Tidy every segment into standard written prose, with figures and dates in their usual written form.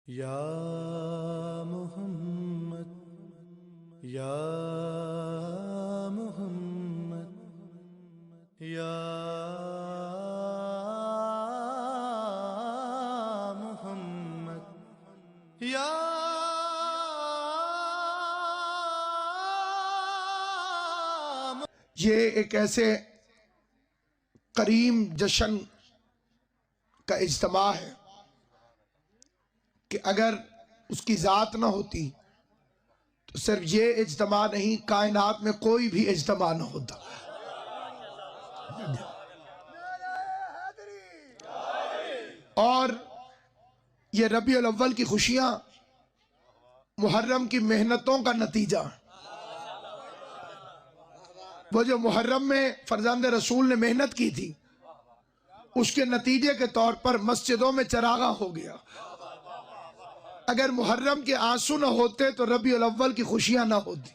या मोहम्मद या मोहम्मद या मोहम्मद या ये एक ऐसे करीम जश्न का इज्तिमा है कि अगर उसकी ज़ात ना होती तो सिर्फ ये इज्तिमा नहीं, कायनात में कोई भी इज्तिमा ना होता। और ये रबीउल अव्वल की खुशियां मुहर्रम की मेहनतों का नतीजा। वो जो मुहर्रम में फरजांद रसूल ने मेहनत की थी, उसके नतीजे के तौर पर मस्जिदों में चरागा हो गया। अगर मुहर्रम के आंसू न होते तो रबीउल अव्वल की खुशियां ना होती।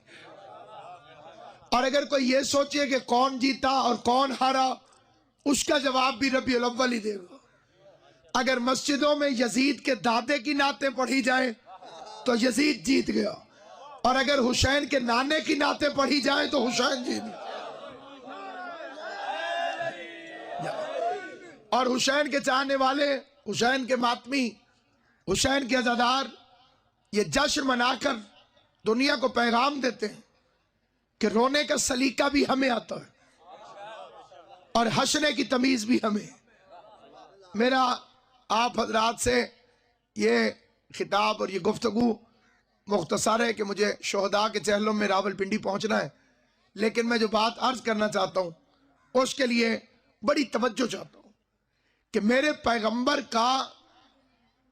और अगर कोई ये सोचे कि कौन जीता और कौन हारा, उसका जवाब भी रबीउल अव्वल ही देगा। अगर मस्जिदों में यजीद के दादे की नातें पढ़ी जाए तो यजीद जीत गया, और अगर हुसैन के नाने की नातें पढ़ी जाए तो हुसैन जीत गया। और हुसैन के चाहने वाले, हुसैन के मातमी, हुसैन के अज़ादार ये जश्न मनाकर दुनिया को पैगाम देते हैं कि रोने का सलीका भी हमें आता है और हंसने की तमीज भी हमें। मेरा आप हजरात से ये खिताब और ये गुफ्तगू मुख्तसर है कि मुझे शोहदा के चहलों में रावलपिंडी पहुंचना है, लेकिन मैं जो बात अर्ज करना चाहता हूं उसके लिए बड़ी तवज्जो चाहता हूं कि मेरे पैगंबर का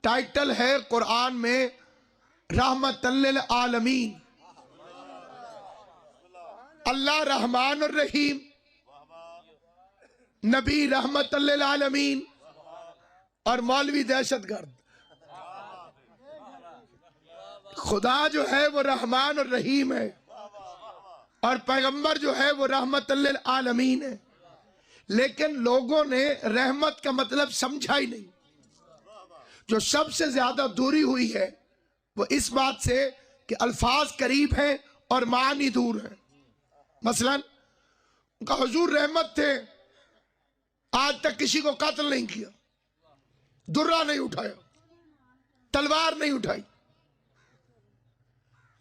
टाइटल है कुरान में रहमतल लिल आलमीन। अल्लाह रहमान और रहीम, नबी रहमतल लिल आलमीन और मौलवी दहशतगर्द। खुदा जो है वो रहमान और रहीम है और पैगंबर जो है वो रहमतल लिल आलमीन है, लेकिन लोगों ने रहमत का मतलब समझा ही नहीं। जो सबसे ज्यादा दूरी हुई है वो इस बात से कि अल्फाज करीब हैं और मानी दूर है। मसलन उनका हुजूर रहमत थे, आज तक किसी को कत्ल नहीं किया, दुर्रा नहीं उठाया, तलवार नहीं उठाई।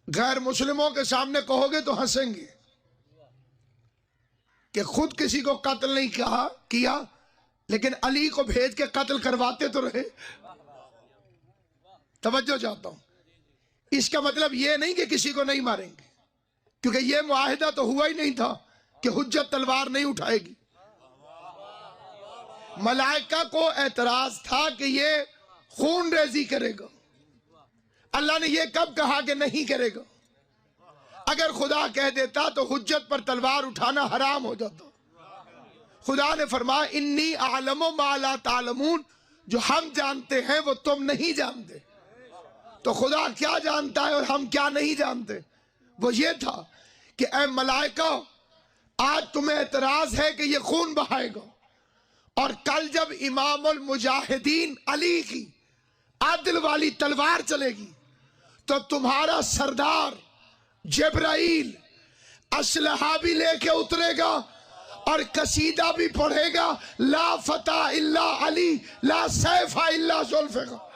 गैर मुस्लिमों के सामने कहोगे तो हंसेंगे कि खुद किसी को कत्ल नहीं किया, लेकिन अली को भेज के कत्ल करवाते तो रहे। तवज्जो चाहता हूं, इसका मतलब यह नहीं कि किसी को नहीं मारेंगे, क्योंकि यह मुआहिदा तो हुआ ही नहीं था कि हुज्जत तलवार नहीं उठाएगी। मलाइका को एतराज था कि यह खून रेजी करेगा। अल्लाह ने यह कब कहा कि नहीं करेगा? अगर खुदा कह देता तो हुज्जत पर तलवार उठाना हराम हो जाता। खुदा ने फरमाया इन्नी आलमो मा ला तालमून, जो हम जानते हैं वो तुम नहीं जानते। तो खुदा क्या जानता है और हम क्या नहीं जानते? वो ये था कि ऐ मलाइका, आज तुम्हें एतराज है कि ये खून बहाएगा, और कल जब इमामुल मुजाहिदीन अली की आदिल वाली तलवार चलेगी तो तुम्हारा सरदार जिब्राइल असलहा भी लेके उतरेगा और कसीदा भी पढ़ेगा, ला फता इल्ला अली ला सैफा इल्ला जुल्फिकार।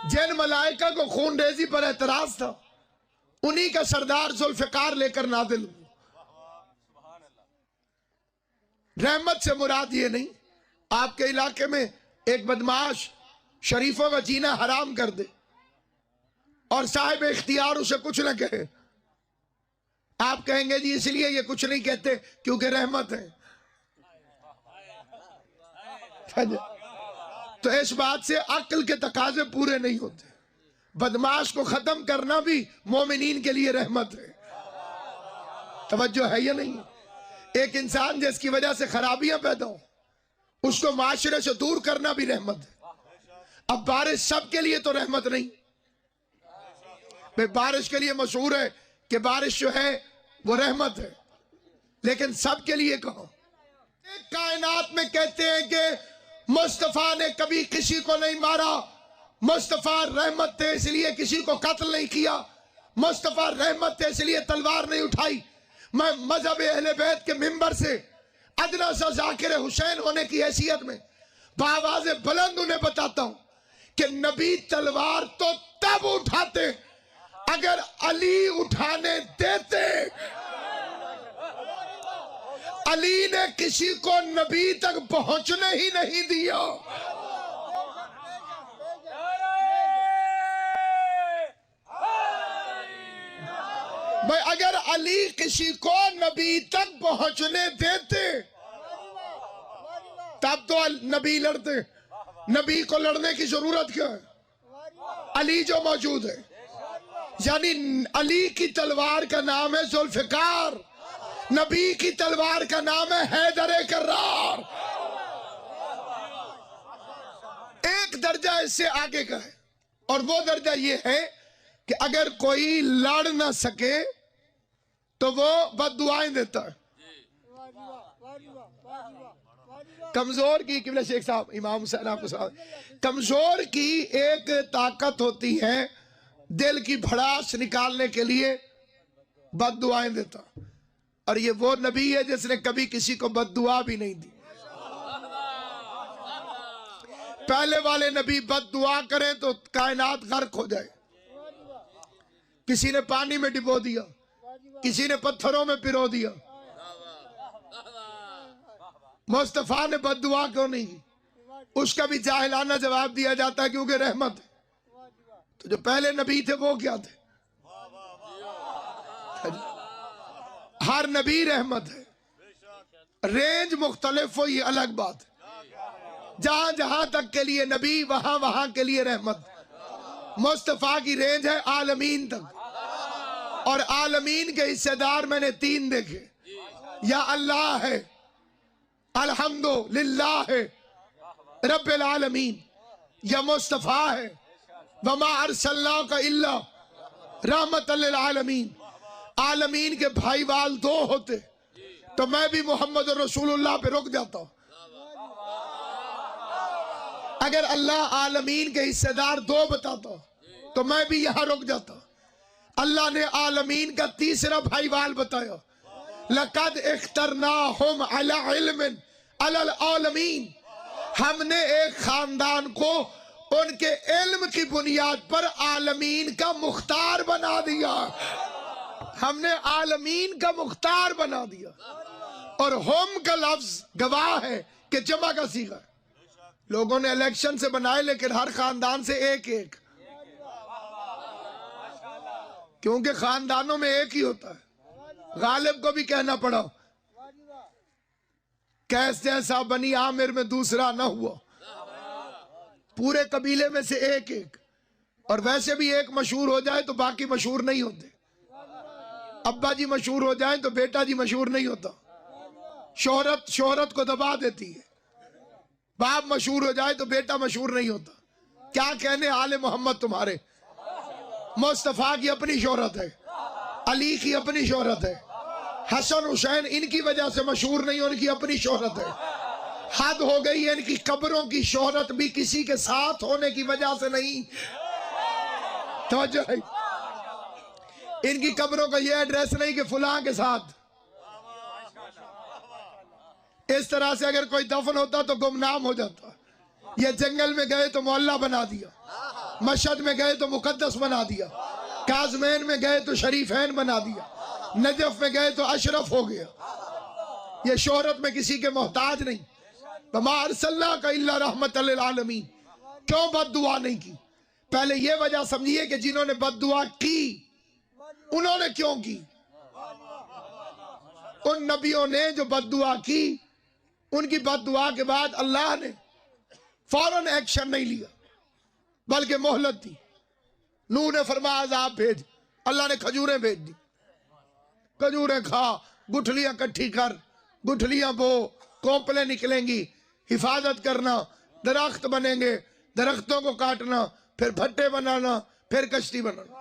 जिन मलाइका को खून रेजी पर एतराज था, उन्हीं का सरदार जुल्फिकार लेकर नादिल। रहमत से मुराद ये नहीं आपके इलाके में एक बदमाश शरीफों का जीना हराम कर दे और साहिब इख्तियार उसे कुछ न कहे। आप कहेंगे जी इसलिए ये कुछ नहीं कहते क्योंकि रहमत है। तो इस बात से अक्ल के तकाजे पूरे नहीं होते। बदमाश को खत्म करना भी मोमिनीन के लिए रहमत है। तवज्जो है या नहीं? एक इंसान जिसकी वजह से खराबियां पैदा हो, उसको माशरे से दूर करना भी रहमत है। अब बारिश सबके लिए तो रहमत नहीं। बारिश के लिए मशहूर है कि बारिश जो है वो रहमत है, लेकिन सबके लिए कहो। कायनात में कहते हैं कि मुस्तफा ने कभी किसी को नहीं मारा, मुस्तफा रहमत थे इसलिए किसी को कत्ल नहीं किया, मुस्तफा रहमत थे इसलिए तलवार नहीं उठाई। मैं मजहब अहले बैत के मिंबर से अदना सा जाकिर हुसैन होने की हैसियत में बावाज़े बुलंद उन्हें बताता हूं कि नबी तलवार तो तब उठाते अगर अली उठाने देते। अली ने किसी को नबी तक पहुंचने ही नहीं दिया। भाई अगर अली किसी को नबी तक पहुंचने देते तब तो नबी लड़ते। नबी को लड़ने की जरूरत क्या है? अली जो मौजूद है, यानी अली की तलवार का नाम है जुल्फिकार, नबी की तलवार का नाम है हैदर कर्रार। एक दर्जा इससे आगे का है और वो दर्जा ये है कि अगर कोई लड़ ना सके तो वो बद्दुआएं देता है। कमजोर की किबला शेख साहब, इमाम हुसैन आपको साहब, कमजोर की एक ताकत होती है दिल की भड़ास निकालने के लिए बद्दुआएं देता, और ये वो नबी है जिसने कभी किसी को बद्दुआ भी नहीं दी। पहले वाले नबी बद्दुआ करें तो कायनात गर्क हो जाए। किसी ने पानी में डिबो दिया, किसी ने पत्थरों में पिरो दिया, मुस्तफा ने बद्दुआ क्यों नहीं की? उसका भी जाहिलाना जवाब दिया जाता है क्योंकि रहमत है। तो जो पहले नबी थे वो क्या थे? हर नबी रहमत है, रेंज मुख्तलिफ हो, ये अलग बात है। जहां जहां तक के लिए नबी वहां वहां के लिए रहमत। मुस्तफा की रेंज है आलमीन तक, और आलमीन के हिस्सेदार मैंने 3 देखे। या अल्लाह है, अल्हम्दुलिल्लाह है रब्बिल आलमीन, या मुस्तफा है वमा अरसलनाका इल्ला रहमतल लिल आलमीन। आलमीन के भाईवाल 2 होते तो मैं भी मोहम्मद रसूलुल्लाह पे रुक जाता। अगर अल्लाह आलमीन के हिस्सेदार 2 बताता तो मैं भी यहां रुक जाता। अल्लाह ने आलमीन का तीसरा भाईवाल बताया, लक़द इख्तरनाहुम अला इल्मिन अलल आलमीन। हमने एक खानदान को उनके इल्म की बुनियाद पर आलमीन का मुख्तार बना दिया। हमने आलमीन का मुख्तार बना दिया, और हम का लफ्ज गवाह है कि जमा का सीगा। लोगों ने इलेक्शन से बनाए लेकिन हर खानदान से एक एक, क्योंकि खानदानों में एक ही होता है। गालिब को भी कहना पड़ा कैस जैसा बनी आमिर में दूसरा ना हुआ, पूरे कबीले में से एक एक। और वैसे भी एक मशहूर हो जाए तो बाकी मशहूर नहीं होते। अब्बा जी मशहूर हो जाए तो बेटा जी मशहूर नहीं होता। शोहरत शोहरत को दबा देती है। बाप मशहूर हो जाए तो बेटा मशहूर नहीं होता। क्या कहने आले मोहम्मद तुम्हारे। मुस्तफा की अपनी शोहरत है, अली की अपनी शोहरत है, हसन हुसैन इनकी वजह से मशहूर नहीं, उनकी अपनी शोहरत है। हद हो गई है, इनकी कब्रों की शोहरत भी किसी के साथ होने की वजह से नहीं। तवज्जो है, इनकी कब्रों का ये एड्रेस नहीं कि फुलां के साथ। इस तरह से अगर कोई दफन होता तो गुमनाम हो जाता। ये जंगल में गए तो मोहल्ला बना दिया, मशहद में गए तो मुकद्दस बना दिया, काज़मैन में गए तो शरीफैन बना दिया, नजफ में गए तो अशरफ हो गया। ये शोहरत में किसी के मोहताज नहीं। वमा अरसलनाका इल्ला रहमतल लिल आलमीन। क्यों बद्दुआ नहीं की? पहले ये वजह समझिए कि जिन्होंने बद्दुआ की उन्होंने क्यों की। उन नबियों ने जो बद्दुआ की, उनकी बद्दुआ के बाद अल्लाह ने फौरन एक्शन नहीं लिया बल्कि मोहलत दी। नूह ने फरमाया अज़ाब भेज, अल्लाह ने खजूरें भेज दी। खजूरें खा, गुठलियां इकट्ठी कर, गुठलियां बो, कोंपलें निकलेंगी, हिफाजत करना, दरख्त बनेंगे, दरख्तों को काटना, फिर भट्टे बनाना, फिर कश्ती बनाना।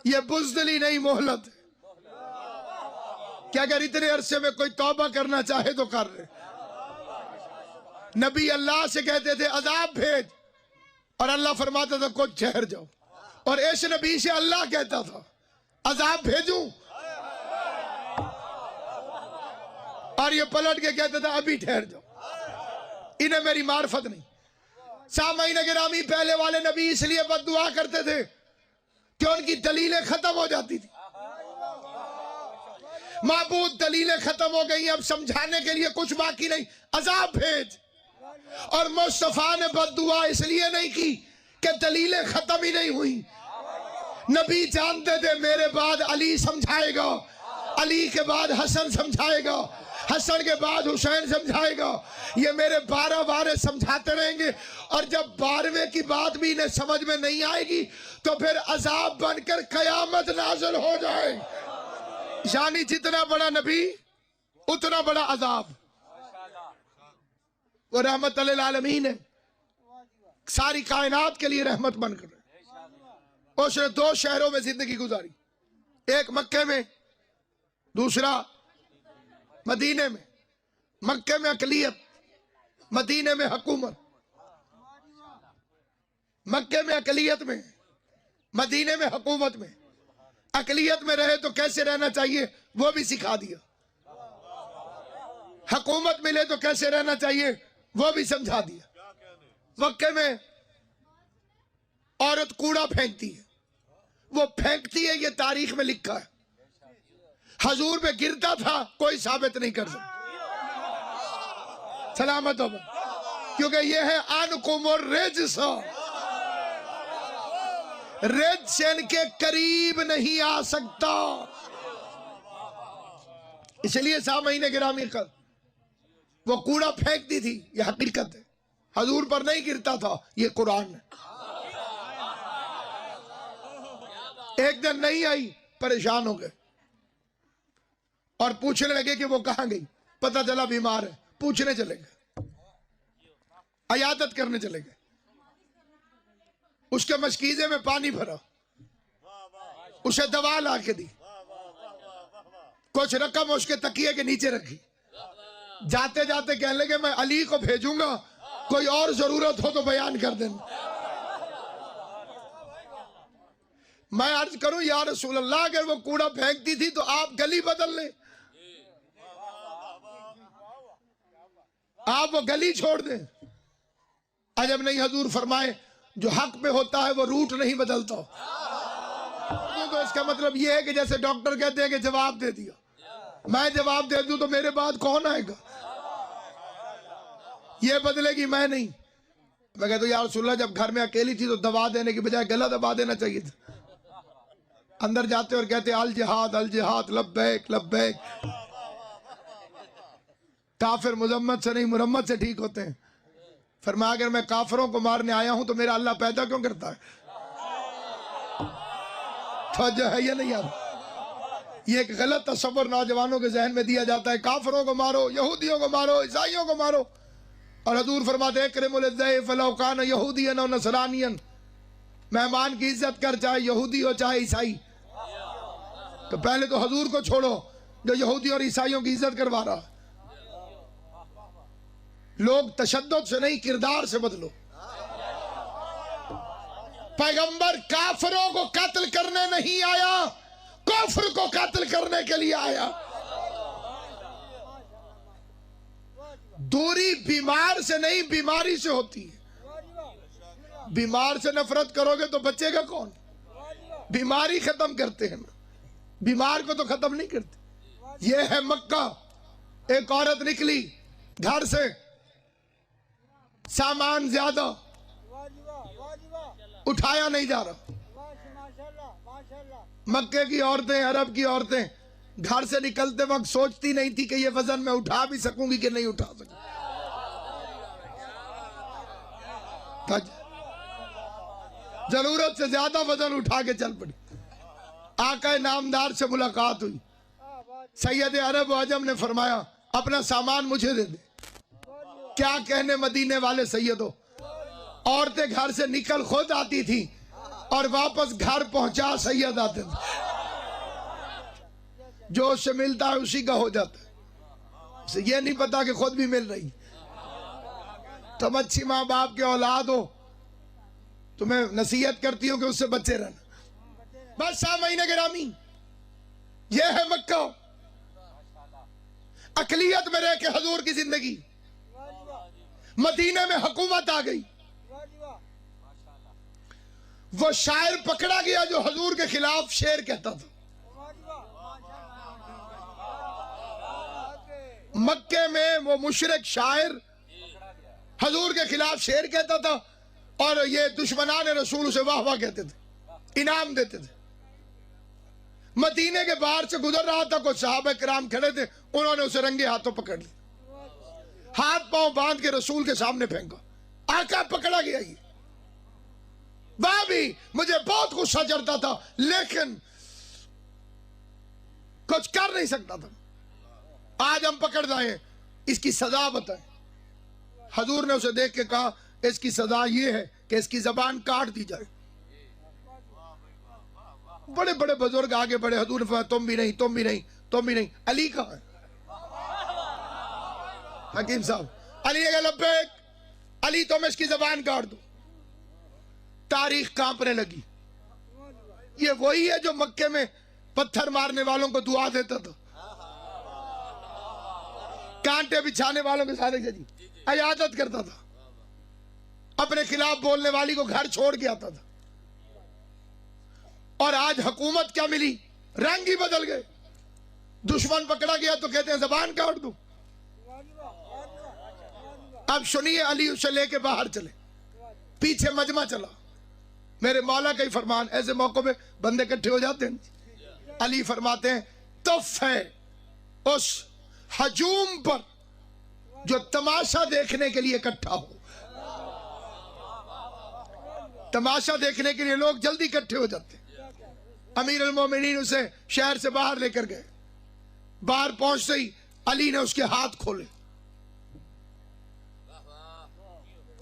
ये बुज़दिली नहीं, मोहलत है। क्या अगर इतने अरसे में कोई तौबा करना चाहे तो कर ले। नबी अल्लाह से कहते थे अजाब भेज, और अल्लाह फरमाता था कुछ ठहर जाओ। और इस नबी से अल्लाह कहता था अजाब भेजूं, और ये पलट के कहता था अभी ठहर जाओ, इन्हें मेरी मार्फत नहीं। सामाईन गिरामी, पहले वाले नबी इसलिए बद्दुआ करते थे कि उनकी दलीलें खत्म हो जाती थी। माबूद दलीलें खत्म हो गई, अब समझाने के लिए कुछ बाकी नहीं, अजाब भेज। और मुस्तफा ने बद्दुआ इसलिए नहीं की कि दलीलें खत्म ही नहीं हुई। नबी जानते थे मेरे बाद अली समझाएगा, अली के बाद हसन समझाएगा, हसन के बाद हुसैन समझाएगा, ये मेरे 12 बारे समझाते रहेंगे। और जब 12वें की बात भी इन्हें समझ में नहीं आएगी तो फिर अजाब बनकर कयामत नाज़िल हो जाए। यानी जितना बड़ा नबी उतना बड़ा अजाब। वो रहमत लिल आलमीन है, सारी कायनात के लिए रहमत बनकर। उसने 2 शहरों में जिंदगी गुजारी, एक मक्के में, दूसरा मदीने में। मक्के में अकलियत, मदीने में हुकूमत। मक्के में अकलियत में, मदीने में हुकूमत में। अकलियत में रहे तो कैसे रहना चाहिए वो भी सिखा दिया, हुकूमत मिले तो कैसे रहना चाहिए वो भी समझा दिया। मक्के में औरत कूड़ा फेंकती है, वो फेंकती है ये तारीख में लिखा है। हजूर पे गिरता था कोई साबित नहीं कर सकता, सलामत हो, क्योंकि ये है अनकुमुर रिज्स, रिज्स के करीब नहीं आ सकता। इसलिए सामईन गिरामी कर वो कूड़ा फेंकती थी, ये हकीकत है। हजूर पर नहीं गिरता था, ये कुरान है। एक दिन नहीं आई, परेशान हो गए और पूछने लगे कि वो कहां गई। पता चला बीमार है, पूछने चले गए, अयादत करने चले गए। उसके मशकीजे में पानी भरा, उसे दवा ला के दी, कुछ रकम उसके तकिए के नीचे रखी। जाते जाते कहने लगे मैं अली को भेजूंगा, कोई और जरूरत हो तो बयान कर देना। मैं अर्ज करूं या रसूल अल्लाह, अगर वो कूड़ा फेंकती थी तो आप गली बदल लें, आप वो गली छोड़ दें। अजब नहीं, हजूर फरमाए जो हक पे होता है वो रूट नहीं बदलता। तो इसका मतलब ये है कि जैसे डॉक्टर कहते हैं कि जवाब दे दिया, मैं जवाब दे दूं तो मेरे बाद कौन आएगा, ये बदलेगी मैं नहीं। मैं कहता हूं यार रसूलल्लाह, जब घर में अकेली थी तो दवा देने की बजाय गला दबा देना चाहिए था। अंदर जाते और कहते अल जिहाद लब्बैक लब्बैक। काफिर मुजम्मत से नहीं मुरम्मत से ठीक होते हैं। फरमाया अगर मैं काफिरों को मारने आया हूं तो मेरा अल्लाह पैदा क्यों करता है? फौज है या नहीं यार? ये एक गलत तस्वर नौजवानों के जहन में दिया जाता है, काफिरों को मारो, यहूदियों को मारो, ईसाइयों को मारो। और हजूर फरमाते इकरिमुल ज़ैफ़ वलौ कान यहूदियन और नसरानियन, मेहमान की इज्जत कर, चाहे यहूदी हो चाहे ईसाई। तो पहले तो हजूर को छोड़ो जो यहूदी और ईसाइयों की इज्जत करवा रहा। लोग तशद्दुद से नहीं किरदार से बदलो। पैगंबर काफिरों को कत्ल करने नहीं आया, कुफ्र को कत्ल करने के लिए आया। दूरी बीमार से नहीं बीमारी से होती है। बीमार से नफरत करोगे तो बचेगा कौन? बीमारी खत्म करते हैं, बीमार को तो खत्म नहीं करते। ये है मक्का। एक औरत निकली घर से, सामान ज्यादा, उठाया नहीं जा रहा। मक्के की औरतें, अरब की औरतें घर से निकलते वक्त सोचती नहीं थी कि ये वजन मैं उठा भी सकूंगी कि नहीं उठा सकूंगी। जरूरत से ज्यादा वजन उठा के चल पड़ी। आका नामदार से मुलाकात हुई। सैयद अरब अजम ने फरमाया अपना सामान मुझे दे दे। क्या कहने मदीने वाले सैयदों, औरतें घर से निकल खुद आती थी और वापस घर पहुंचा सैयद आते थे। जो उससे मिलता है उसी का हो जाता है, उसे ये नहीं पता कि खुद भी मिल रही। तुम अच्छी माँ बाप के औलाद हो, तुम्हें नसीहत करती हूं कि उससे बचे रहना। बस 6 महीने गिरामी, यह है मक्का। अकलियत में रह के हजूर की जिंदगी। मदीने में हुकूमत आ गई। वो शायर पकड़ा गया जो हजूर के खिलाफ शेर कहता था। मक्के में वो मुशरिक शायर हजूर के खिलाफ शेर कहता था और ये दुश्मनान रसूल उसे वाह वाह कहते थे, इनाम देते थे। मदीने के बाहर से गुजर रहा था, कुछ सहाबा किराम खड़े थे, उन्होंने उसे रंगे हाथों पकड़ लिया, हाथ पांव बांध के रसूल के सामने फेंका। आका पकड़ा गया। ये वहां भी मुझे बहुत गुस्सा चढ़ता था, लेकिन कुछ कर नहीं सकता था। आज हम पकड़ जाए, इसकी सजा बताएं। हजूर ने उसे देख के कहा, इसकी सजा ये है कि इसकी जबान काट दी जाए। बड़े बड़े बुजुर्ग आगे बढ़े। हजूर ने, तुम भी नहीं, तुम भी नहीं, तुम भी नहीं। अली कहाँ है? हकीम साहब अली ने कहा, लब्बैक अली, तुम इसकी जबान काट दो। तारीख कांपने लगी। ये वही है जो मक्के में पत्थर मारने वालों को दुआ देता था, कांटे बिछाने वालों के साथ इजाजत करता था, अपने खिलाफ बोलने वाली को घर छोड़ के आता था। और आज हुकूमत क्या मिली? रंग ही बदल गए। दुश्मन पकड़ा गया तो कहते हैं जबान काट दो। अब सुनिए, अली उसे लेके बाहर चले, पीछे मजमा चला। मेरे मौला का ही फरमान, ऐसे मौकों पे बंदे इकट्ठे हो जाते हैं। अली फरमाते हैं, तुफ है उस हजूम पर जो तमाशा देखने के लिए इकट्ठा हो। तमाशा देखने के लिए लोग जल्दी इकट्ठे हो जाते हैं। अमीर अल मोमिनीन उसे शहर से बाहर लेकर गए। बाहर पहुंचते ही अली ने उसके हाथ खोले,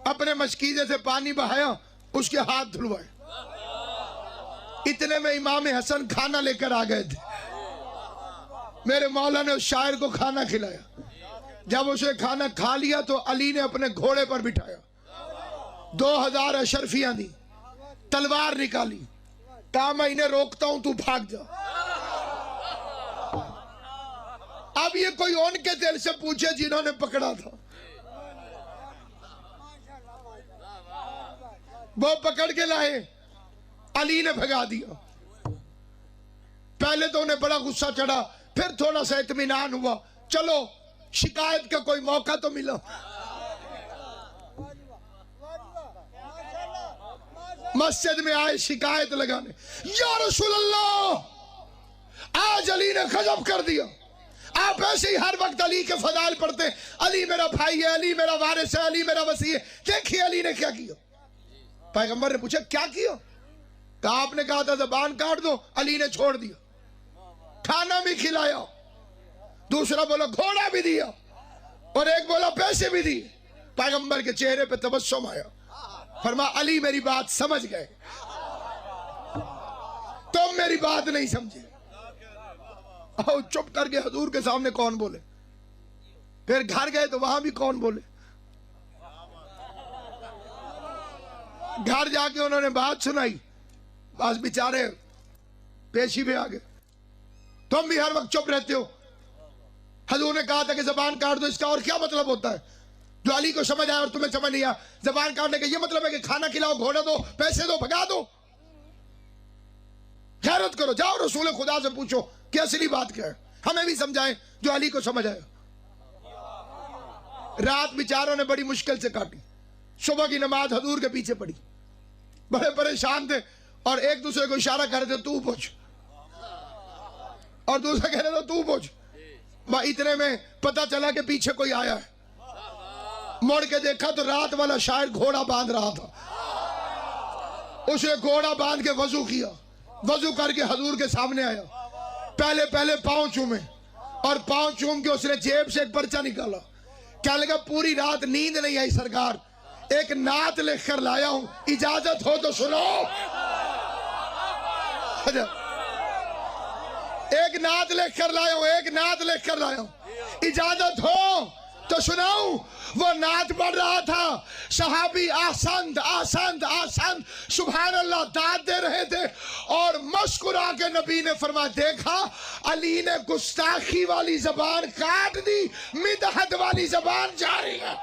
अपने मशकीजे से पानी बहाया, उसके हाथ धुलवाए। इतने में इमाम हसन खाना लेकर आ गए थे। मेरे मौला ने उस शायर को खाना खिलाया। जब उसे खाना खा लिया तो अली ने अपने घोड़े पर बिठाया, 2000 अशरफियां दी, तलवार निकाली, कहा मैं इन्हें रोकता हूं, तू भाग जा। अब ये कोई उनके दिल से पूछे जिन्होंने पकड़ा था। वो पकड़ के लाए, अली ने भगा दिया। पहले तो उन्हें बड़ा गुस्सा चढ़ा, फिर थोड़ा सा इत्मीनान हुआ, चलो शिकायत का कोई मौका तो मिला। मस्जिद में आए शिकायत लगाने, या रसूल अल्लाह, आज अली ने गजब कर दिया। आप ऐसे ही हर वक्त अली के फजाइल पढ़ते हैं, अली मेरा भाई है, अली मेरा वारिस है, अली मेरा वसी है। देखिए अली ने क्या किया। पैगंबर ने पूछा क्या किया? कहा आपने कहा था जबान काट दो, अली ने छोड़ दिया, खाना भी खिलाया, दूसरा बोला घोड़ा भी दिया, और एक बोला पैसे भी दिए। पैगंबर के चेहरे पे तबस्सुम आया। फरमा अली मेरी बात समझ गए, तुम मेरी बात नहीं समझे। आओ चुप करके हजूर के सामने कौन बोले। फिर घर गए तो वहां भी कौन बोले। घर जाके उन्होंने बात सुनाई, बस बेचारे पेशी में आ गए। तुम भी हर वक्त चुप रहते हो। हजूर ने कहा था कि जबान काट दो, इसका और क्या मतलब होता है? जो अली को समझ आया और तुम्हें समझ नहीं आया। जबान काटने का ये मतलब है कि खाना खिलाओ, घोड़ा दो, पैसे दो, भगा दो। गैरत करो, जाओ रसूल खुदा से पूछो कि असली बात क्या है, हमें भी समझाएं जो अली को समझ आया। रात बेचारों ने बड़ी मुश्किल से काटी। सुबह की नमाज हजूर के पीछे पड़ी, बड़े परेशान थे और एक दूसरे को इशारा कर रहे थे तू पूछ, और दूसरा कह रहे थे तू पूछ। इतने में पता चला कि पीछे कोई आया है। मुड़ के देखा तो रात वाला शायर घोड़ा बांध रहा था। उसने घोड़ा बांध के वजू किया, वजू करके हजूर के सामने आया। पहले पहले पांव चूमे, और पांव चूम के उसने जेब से एक पर्चा निकाला। क्या लगा पूरी रात नींद नहीं आई सरकार, एक नात लिख कर लाया हूं, इजाजत हो तो सुनो। एक नात लिख कर लाया हूं, एक नात लिख कर लाया हूं, इजाजत हो तो सुनाऊं, वो नात पढ़ रहा था, सहाबी आसंद आसंद आसंद सुभान अल्लाह दाद दे रहे थे, और मुस्कुरा के नबी ने फरमाया, देखा अली ने गुस्ताखी वाली जबान काट दी, मिदहत वाली जबान जारी है।